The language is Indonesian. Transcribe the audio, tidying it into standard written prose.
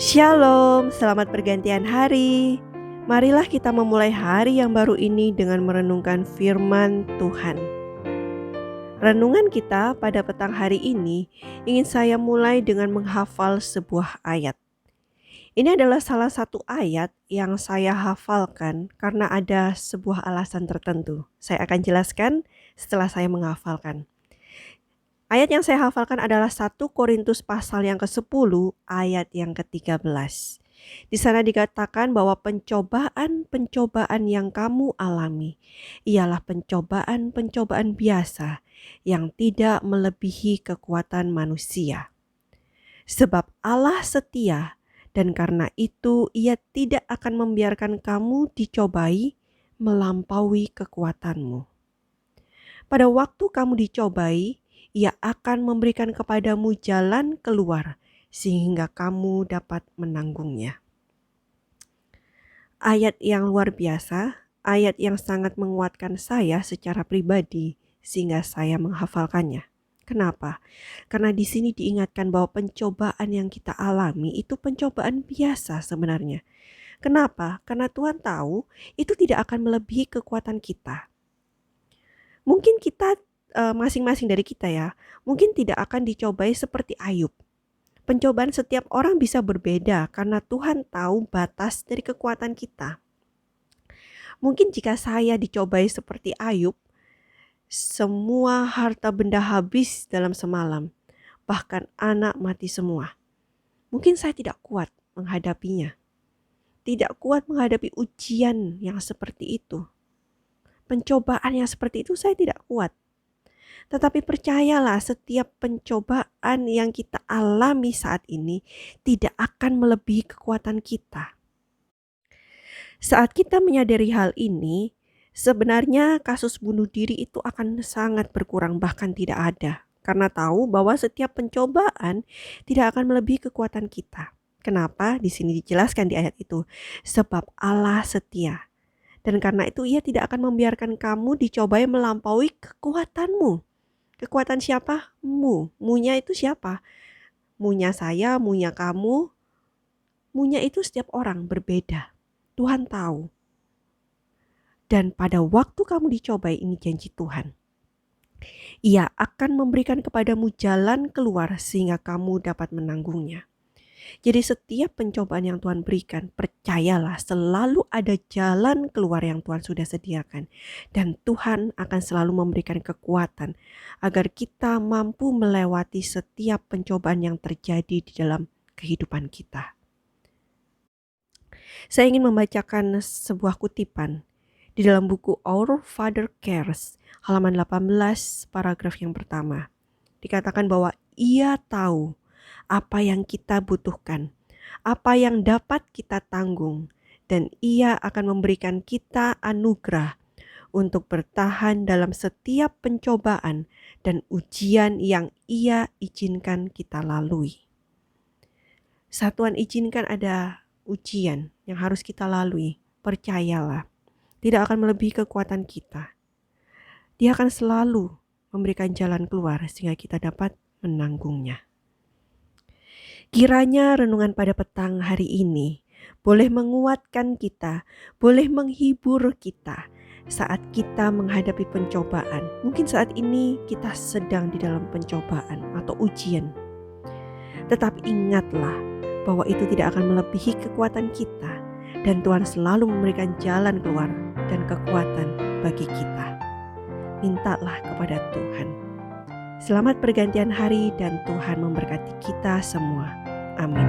Shalom, selamat pergantian hari. Marilah kita memulai hari yang baru ini dengan merenungkan firman Tuhan. Renungan kita pada petang hari ini ingin saya mulai dengan menghafal sebuah ayat. Ini adalah salah satu ayat yang saya hafalkan karena ada sebuah alasan tertentu. Saya akan jelaskan setelah saya menghafalkan. Ayat yang saya hafalkan adalah 1 Korintus pasal yang ke-10 ayat yang ke-13. Di sana dikatakan bahwa pencobaan-pencobaan yang kamu alami ialah pencobaan-pencobaan biasa yang tidak melebihi kekuatan manusia. Sebab Allah setia dan karena itu Ia tidak akan membiarkan kamu dicobai melampaui kekuatanmu. Pada waktu kamu dicobai, Ia akan memberikan kepadamu jalan keluar sehingga kamu dapat menanggungnya. Ayat yang luar biasa, ayat yang sangat menguatkan saya secara pribadi sehingga saya menghafalkannya. Kenapa? Karena di sini diingatkan bahwa pencobaan yang kita alami itu pencobaan biasa sebenarnya. Kenapa? Karena Tuhan tahu itu tidak akan melebihi kekuatan kita. Mungkin kita masing-masing dari kita ya, mungkin tidak akan dicobai seperti Ayub. Pencobaan setiap orang bisa berbeda karena Tuhan tahu batas dari kekuatan kita. Mungkin jika saya dicobai seperti Ayub, semua harta benda habis dalam semalam, bahkan anak mati semua. Mungkin saya tidak kuat menghadapinya. Tidak kuat menghadapi ujian yang seperti itu. Pencobaan yang seperti itu saya tidak kuat. Tetapi percayalah, setiap pencobaan yang kita alami saat ini tidak akan melebihi kekuatan kita. Saat kita menyadari hal ini, sebenarnya kasus bunuh diri itu akan sangat berkurang, bahkan tidak ada. Karena tahu bahwa setiap pencobaan tidak akan melebihi kekuatan kita. Kenapa? Di sini dijelaskan di ayat itu. Sebab Allah setia. Dan karena itu Ia tidak akan membiarkan kamu dicobai melampaui kekuatanmu. Kekuatan siapa? Munya itu siapa? Munya saya, munya kamu. Munya itu setiap orang berbeda. Tuhan tahu. Dan pada waktu kamu dicobai, ini janji Tuhan. Ia akan memberikan kepadamu jalan keluar sehingga kamu dapat menanggungnya. Jadi setiap pencobaan yang Tuhan berikan, percayalah selalu ada jalan keluar yang Tuhan sudah sediakan. Dan Tuhan akan selalu memberikan kekuatan agar kita mampu melewati setiap pencobaan yang terjadi di dalam kehidupan kita. Saya ingin membacakan sebuah kutipan di dalam buku Our Father Cares, halaman 18, paragraf yang pertama. Dikatakan bahwa Ia tahu apa yang kita butuhkan, apa yang dapat kita tanggung, dan Ia akan memberikan kita anugerah untuk bertahan dalam setiap pencobaan dan ujian yang Ia izinkan kita lalui. Saat Tuhan izinkan ada ujian yang harus kita lalui, percayalah, tidak akan melebihi kekuatan kita. Dia akan selalu memberikan jalan keluar sehingga kita dapat menanggungnya. Kiranya renungan pada petang hari ini boleh menguatkan kita, boleh menghibur kita saat kita menghadapi pencobaan. Mungkin saat ini kita sedang di dalam pencobaan atau ujian. Tetapi ingatlah bahwa itu tidak akan melebihi kekuatan kita dan Tuhan selalu memberikan jalan keluar dan kekuatan bagi kita. Mintalah kepada Tuhan. Selamat pergantian hari dan Tuhan memberkati kita semua. Amin.